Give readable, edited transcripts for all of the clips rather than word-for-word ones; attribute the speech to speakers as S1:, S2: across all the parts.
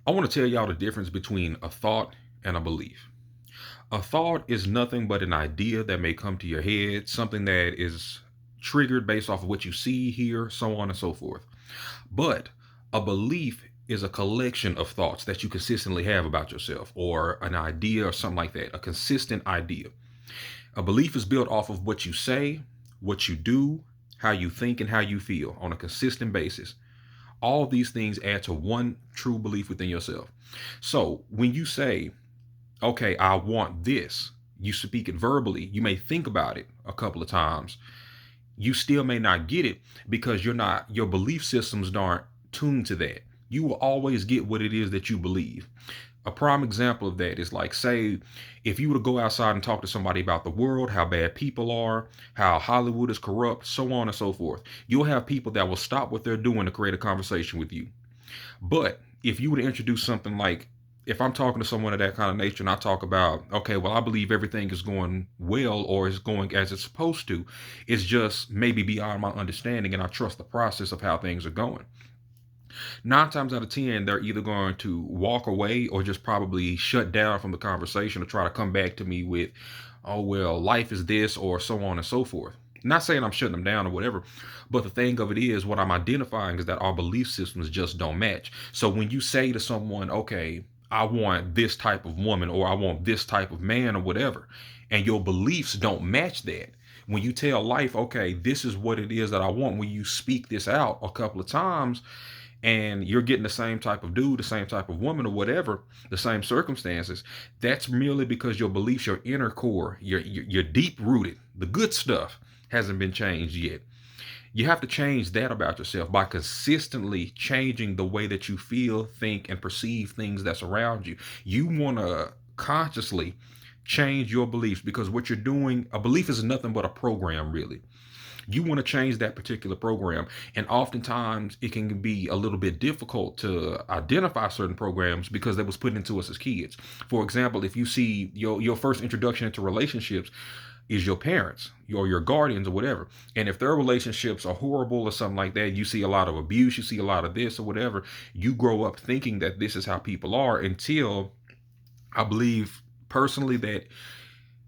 S1: I want to tell y'all the difference between a thought and a belief. A thought is nothing but an idea that may come to your head, something that is triggered based off of what you see, hear, so on and so forth. But a belief is a collection of thoughts that you consistently have about yourself, or an idea, or something like that, a consistent idea. A belief is built off of what you say, what you do, how you think, and how you feel on a consistent basis. All these things add to one true belief within yourself. So when you say, okay, I want this, you speak it verbally, you may think about it a couple of times. You still may not get it because your belief systems aren't tuned to that. You will always get what it is that you believe. A prime example of that is like, say, if you were to go outside and talk to somebody about the world, how bad people are, how Hollywood is corrupt, so on and so forth, you'll have people that will stop what they're doing to create a conversation with you. But if you were to introduce something like, if I'm talking to someone of that kind of nature and I talk about, okay, well, I believe everything is going well or is going as it's supposed to, it's just maybe beyond my understanding and I trust the process of how things are going. 9 times out of 10, they're either going to walk away or just probably shut down from the conversation or try to come back to me with, oh, well, life is this or so on and so forth. Not saying I'm shutting them down or whatever, but the thing of it is, what I'm identifying is that our belief systems just don't match. So when you say to someone, okay, I want this type of woman or I want this type of man or whatever, and your beliefs don't match that, when you tell life, okay, this is what it is that I want, when you speak this out a couple of times, and you're getting the same type of dude, the same type of woman, or whatever, the same circumstances, that's merely because your beliefs, your inner core, your deep rooted, the good stuff hasn't been changed yet. You have to change that about yourself by consistently changing the way that you feel, think, and perceive things that's around you. You want to consciously change your beliefs because what you're doing, a belief is nothing but a program, really. You want to change that particular program, and oftentimes it can be a little bit difficult to identify certain programs because they was put into us as kids. For example, if you see your first introduction into relationships is your parents or your guardians or whatever, and if their relationships are horrible or something like that, you see a lot of abuse, you see a lot of this or whatever, you grow up thinking that this is how people are until, I believe personally, that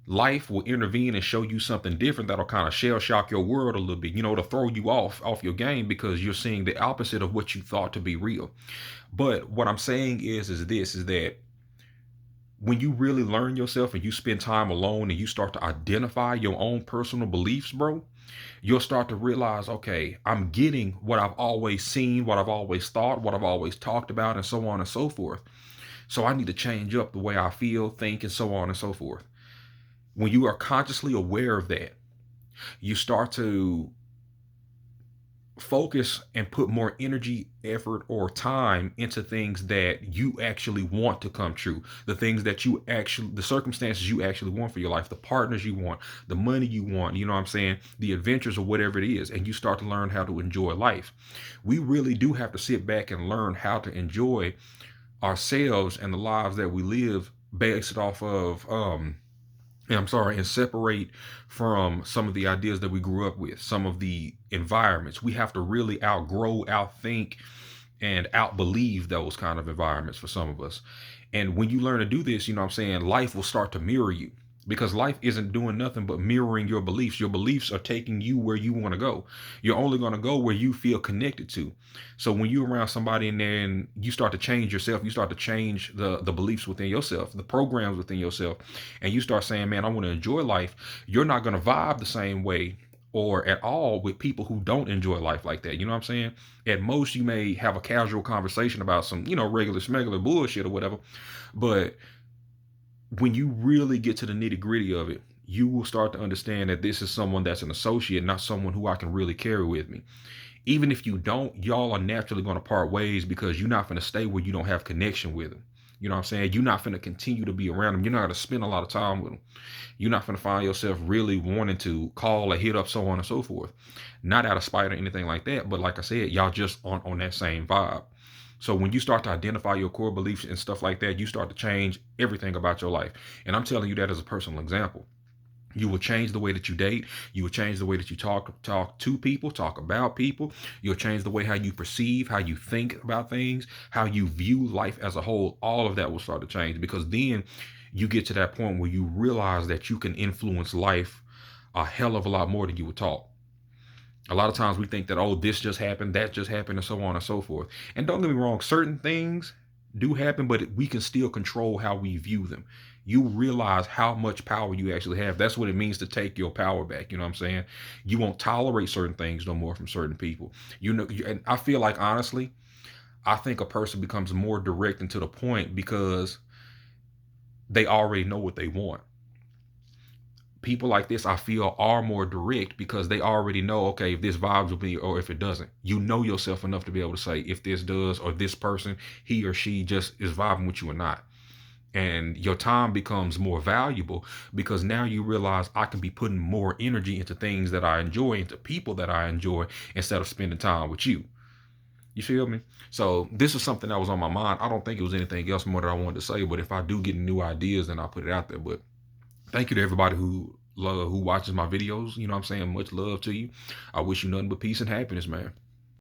S1: life will intervene and show you something different that'll kind of shell shock your world a little bit, to throw you off your game because you're seeing the opposite of what you thought to be real. But what I'm saying is that when you really learn yourself and you spend time alone and you start to identify your own personal beliefs, bro, you'll start to realize, okay, I'm getting what I've always seen, what I've always thought, what I've always talked about, and so on and so forth. So I need to change up the way I feel, think, and so on and so forth. When you are consciously aware of that, you start to focus and put more energy, effort, or time into things that you actually want to come true. The things that the circumstances you actually want for your life, the partners you want, the money you want, you know what I'm saying? The adventures or whatever it is. And you start to learn how to enjoy life. We really do have to sit back and learn how to enjoy ourselves and the lives that we live based off of, and separate from some of the ideas that we grew up with, some of the environments. We have to really outgrow, outthink, and outbelieve those kind of environments for some of us. And when you learn to do this, you know what I'm saying, life will start to mirror you because life isn't doing nothing but mirroring your beliefs. Your beliefs are taking you where you want to go. You're only going to go where you feel connected to. So when you're around somebody and then you start to change yourself, you start to change the beliefs within yourself, the programs within yourself, and you start saying, man, I want to enjoy life. You're not going to vibe the same way or at all with people who don't enjoy life like that. You know what I'm saying? At most, you may have a casual conversation about some, regular smuggler bullshit or whatever. But when you really get to the nitty gritty of it, you will start to understand that this is someone that's an associate, not someone who I can really carry with me. Even if you don't, y'all are naturally going to part ways because you're not going to stay where you don't have connection with them. You know what I'm saying? You're not going to continue to be around them. You're not going to spend a lot of time with them. You're not going to find yourself really wanting to call or hit up, so on and so forth. Not out of spite or anything like that, but like I said, y'all just aren't on that same vibe. So when you start to identify your core beliefs and stuff like that, you start to change everything about your life. And I'm telling you that as a personal example. You will change the way that you date. You will change the way that you talk to people, talk about people. You'll change the way how you perceive, how you think about things, how you view life as a whole. All of that will start to change, because then you get to that point where you realize that you can influence life a hell of a lot more than you would talk. A lot of times we think that, oh, this just happened, that just happened, and so on and so forth. And don't get me wrong, certain things do happen, but we can still control how we view them. You realize how much power you actually have. That's what it means to take your power back. You know what I'm saying? You won't tolerate certain things no more from certain people. You know, and I feel like, honestly, I think a person becomes more direct and to the point because they already know what they want. People like this, I feel, are more direct because they already know, okay, if this vibes with me or if it doesn't. You know yourself enough to be able to say if this does, or this person, he or she just is vibing with you or not. And your time becomes more valuable because now you realize I can be putting more energy into things that I enjoy, into people that I enjoy, instead of spending time with you. You feel me? So this is something that was on my mind. I don't think it was anything else more that I wanted to say, but if I do get new ideas, then I'll put it out there. But thank you to everybody who watches my videos. You know what I'm saying? Much love to you. I wish you nothing but peace and happiness, man.